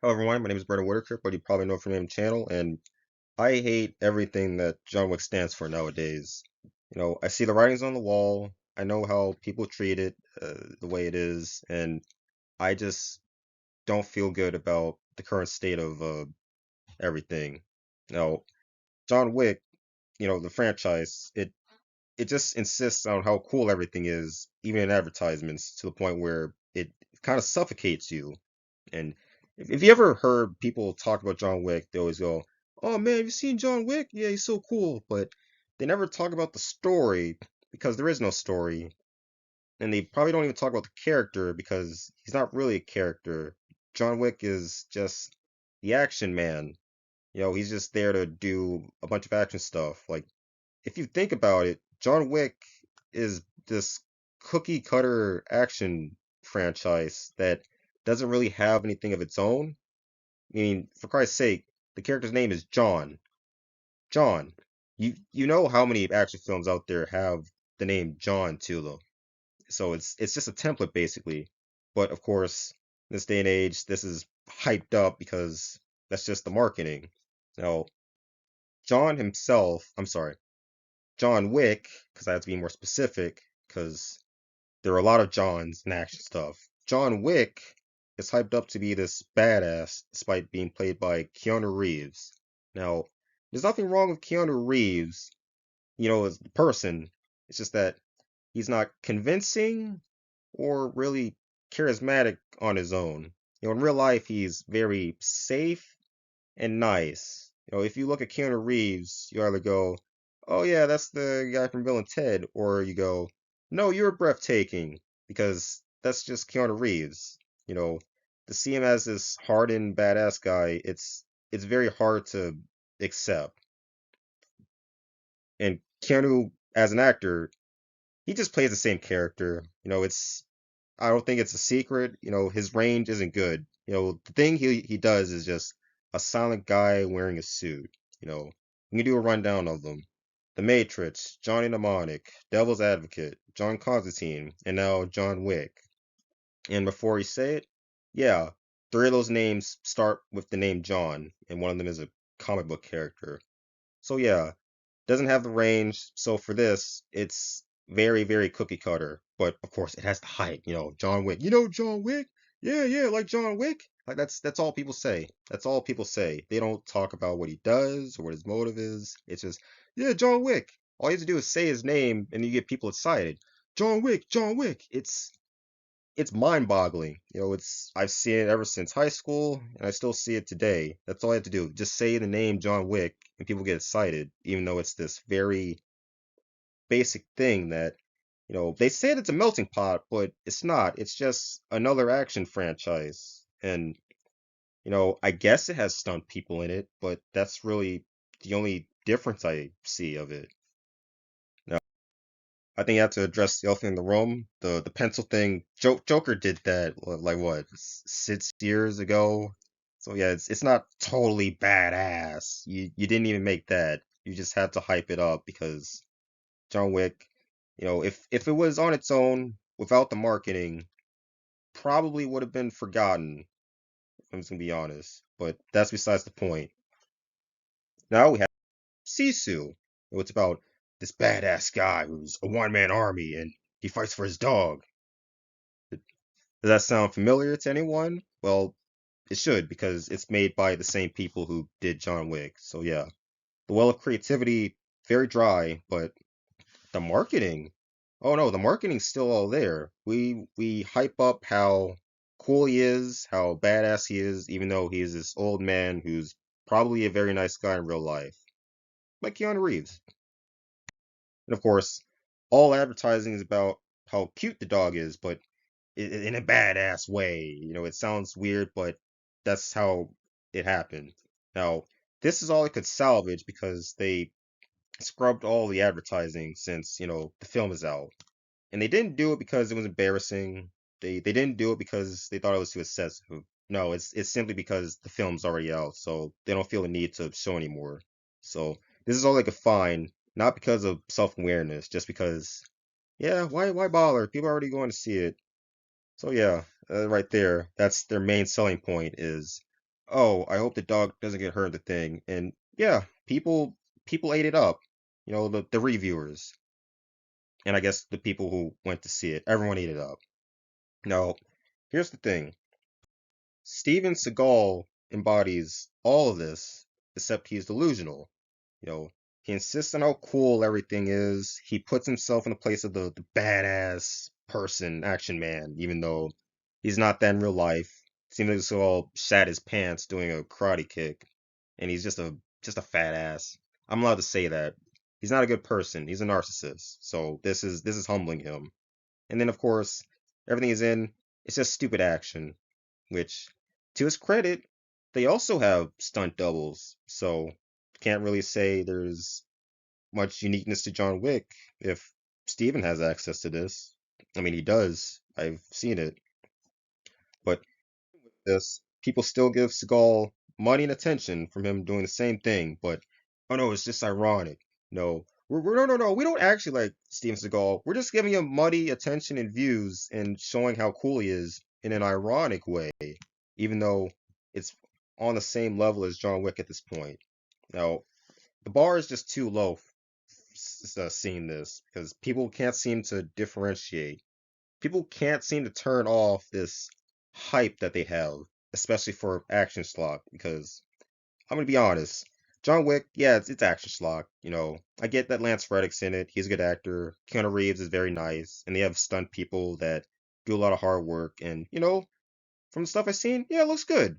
Hello everyone, my name is Brendan Whitaker, but you probably know from my channel, and I hate everything that John Wick stands for nowadays. I see the writings on the wall, I know how people treat it, the way it is, and I just don't feel good about the current state of everything. Now, John Wick, the franchise, it just insists on how cool everything is, even in advertisements, to the point where it kind of suffocates you. And if you ever heard people talk about John Wick, they always go, "Oh man, have you seen John Wick? Yeah, he's so cool." But they never talk about the story because there is no story, and they probably don't even talk about the character because he's not really a character. John Wick is just the action man. He's just there to do a bunch of action stuff. Like, if you think about it, John Wick is this cookie cutter action franchise that doesn't really have anything of its own. I mean, for Christ's sake, the character's name is John. John. You know how many action films out there have the name John to them. So it's just a template basically. But of course, in this day and age, this is hyped up because that's just the marketing. Now, John himself, I'm sorry, John Wick, because I have to be more specific, because there are a lot of Johns in action stuff. John Wick is hyped up to be this badass despite being played by Keanu Reeves. Now, there's nothing wrong with Keanu Reeves, as a person. It's just that he's not convincing or really charismatic on his own. In real life, he's very safe and nice. If you look at Keanu Reeves, you either go, "Oh yeah, that's the guy from Bill and Ted," or you go, "No, you're breathtaking," because that's just Keanu Reeves. You know, to see him as this hardened badass guy, it's very hard to accept. And Keanu, as an actor, he just plays the same character. It's I don't think it's a secret. His range isn't good. The thing he does is just a silent guy wearing a suit. You can do a rundown of them. The Matrix, Johnny Mnemonic, Devil's Advocate, John Constantine, and now John Wick. And before you say it, yeah, three of those names start with the name John, and one of them is a comic book character. So yeah, doesn't have the range. So for this, it's very, very cookie cutter. But of course, it has the hype. John Wick. You know John Wick? Yeah, yeah, like John Wick. Like that's all people say. That's all people say. They don't talk about what he does or what his motive is. It's just, yeah, John Wick. All you have to do is say his name, and you get people excited. John Wick, John Wick. It's mind-boggling. It's I've seen it ever since high school, and I still see it today. That's all I have to do. Just say the name John Wick, and people get excited, even though it's this very basic thing that, they said it's a melting pot, but it's not. It's just another action franchise. And, I guess it has stunt people in it, but that's really the only difference I see of it. Now, I think you have to address the elephant in the room. The pencil thing. Joker did that like what 6 years ago. So yeah, it's not totally badass. You didn't even make that. You just had to hype it up because John Wick. If it was on its own without the marketing, probably would have been forgotten. If I'm just gonna be honest, but that's besides the point. Now we have Sisu. It's about this badass guy who's a one-man army and he fights for his dog. Does that sound familiar to anyone? Well, it should because it's made by the same people who did John Wick. So yeah, the well of creativity, very dry, but the marketing. Oh no, the marketing's still all there. We hype up how cool he is, how badass he is, even though he is this old man who's probably a very nice guy in real life, like Keanu Reeves. And of course, all advertising is about how cute the dog is, but in a badass way. It sounds weird, but that's how it happened. Now, this is all I could salvage because they scrubbed all the advertising since, the film is out. And they didn't do it because it was embarrassing. They didn't do it because they thought it was too excessive. No, it's simply because the film's already out, so they don't feel the need to show anymore. So this is all they could find, not because of self-awareness, just because, yeah, why bother? People are already going to see it. So yeah, right there, that's their main selling point is oh, I hope the dog doesn't get hurt in the thing. And yeah, people ate it up. The reviewers and I guess the people who went to see it, everyone ate it up. Now, here's the thing. Steven Seagal embodies all of this, except he's delusional. You know, he insists on how cool everything is. He puts himself in the place of the badass person, action man, even though he's not that in real life. Seems like Seagal shat his pants doing a karate kick, and he's just a fat ass. I'm allowed to say that. He's not a good person. He's a narcissist. So this is humbling him. And then of course, everything is in. It's just stupid action, which, to his credit, they also have stunt doubles, so can't really say there's much uniqueness to John Wick if Steven has access to this. I mean, he does. I've seen it. But with this, people still give Seagal money and attention from him doing the same thing, but oh no, it's just ironic. No. No, we don't actually like Steven Seagal. We're just giving him money, attention, and views and showing how cool he is in an ironic way, even though it's on the same level as John Wick at this point. Now, the bar is just too low seeing this because people can't seem to differentiate. People can't seem to turn off this hype that they have, especially for action slot. Because I'm gonna be honest, John Wick, yeah, it's action slot. I get that Lance Reddick's in it. He's a good actor. Keanu Reeves is very nice, and they have stunt people that do a lot of hard work. And from the stuff I've seen, yeah, it looks good.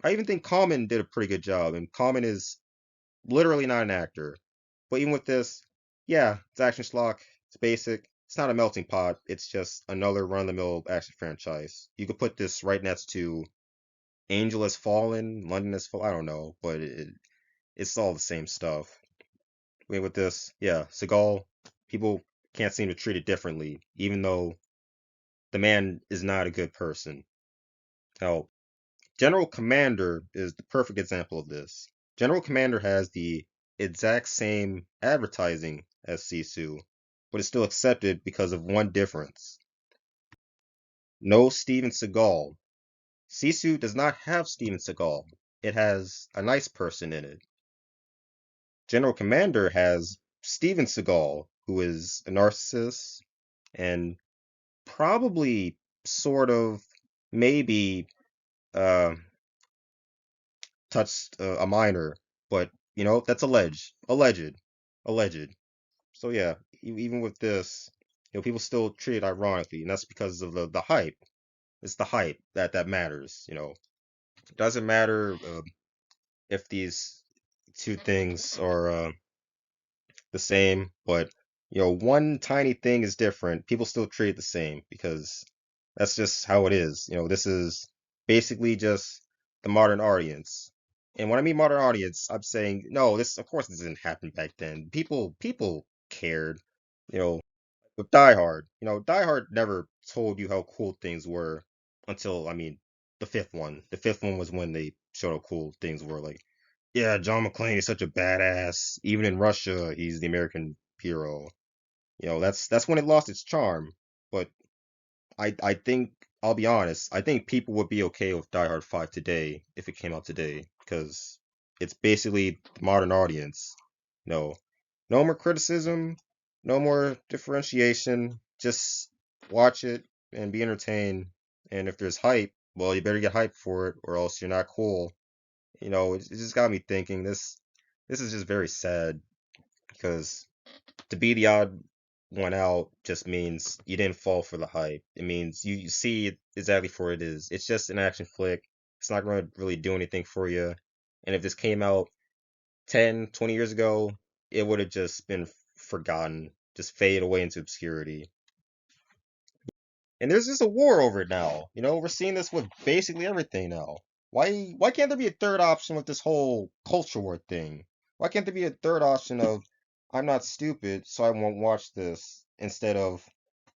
I even think Common did a pretty good job, and Common is literally not an actor. But even with this, yeah, it's action schlock. It's basic. It's not a melting pot. It's just another run-of-the-mill action franchise. You could put this right next to Angel Has Fallen, London Has Fallen. I don't know, but it's all the same stuff. I mean, with this, yeah, Seagal, people can't seem to treat it differently, even though the man is not a good person. Hell, General Commander is the perfect example of this. General Commander has the exact same advertising as Sisu, but is still accepted because of one difference. No Steven Seagal. Sisu does not have Steven Seagal. It has a nice person in it. General Commander has Steven Seagal, who is a narcissist and probably sort of maybe uh, touched a minor, but that's alleged. So yeah, even with this, people still treat it ironically, and that's because of the hype. It's the hype that matters. It doesn't matter if these two things are the same, but one tiny thing is different. People still treat it the same because that's just how it is. This is basically just the modern audience. And when I mean modern audience, I'm saying no, this of course this didn't happen back then. People cared, you know, with Die Hard. Die Hard never told you how cool things were until, I mean, the fifth one. The fifth one was when they showed how cool things were. Like, yeah, John McClane is such a badass. Even in Russia, he's the American hero. That's when it lost its charm. But I think I'll be honest. I think people would be okay with Die Hard 5 today if it came out today because it's basically the modern audience. No, no more criticism, no more differentiation. Just watch it and be entertained. And if there's hype, well, you better get hype for it, or else you're not cool. It just got me thinking. This is just very sad because to be the odd one out just means you didn't fall for the hype. It means you see it exactly for what it is. It's just an action flick. It's not going to really do anything for you. And if this came out 10, 20 years ago, it would have just been forgotten, just fade away into obscurity. And there's just a war over it now. We're seeing this with basically everything now. Why can't there be a third option with this whole culture war thing? Why can't there be a third option of I'm not stupid, so I won't watch this instead of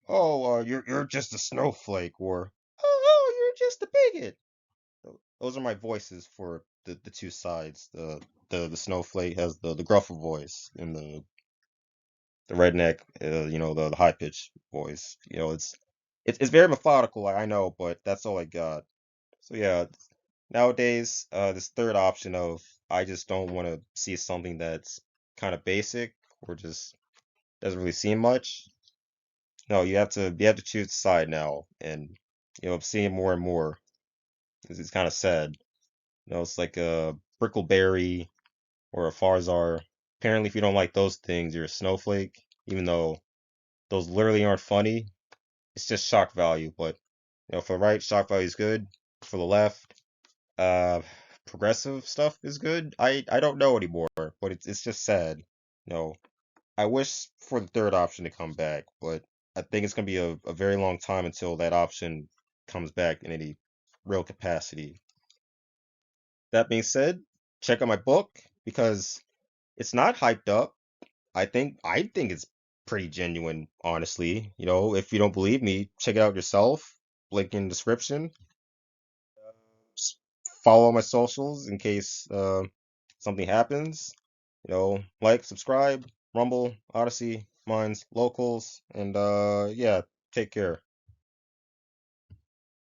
you're just a snowflake or you're just a bigot. Those are my voices for the two sides. The snowflake has the gruffer voice and the redneck, the high pitched voice. It's very methodical, I know, but that's all I got. So yeah, Nowadays, this third option of I just don't want to see something that's kind of basic or just doesn't really seem much. No, you have to choose a side now, and I'm seeing more and more. It's kind of sad. It's like a Brickleberry or a Farzar. Apparently, if you don't like those things, you're a snowflake, even though those literally aren't funny. It's just shock value. But for the right, shock value is good. For the left, uh, progressive stuff is good. I don't know anymore, but it's just sad. I wish for the third option to come back, but I think it's gonna be a very long time until that option comes back in any real capacity. That being said, check out my book because it's not hyped up. I think it's pretty genuine, honestly. If you don't believe me, check it out yourself. Link in the description. Just follow my socials in case something happens. Like, subscribe, Rumble, Odyssey, Minds, Locals, and yeah, take care.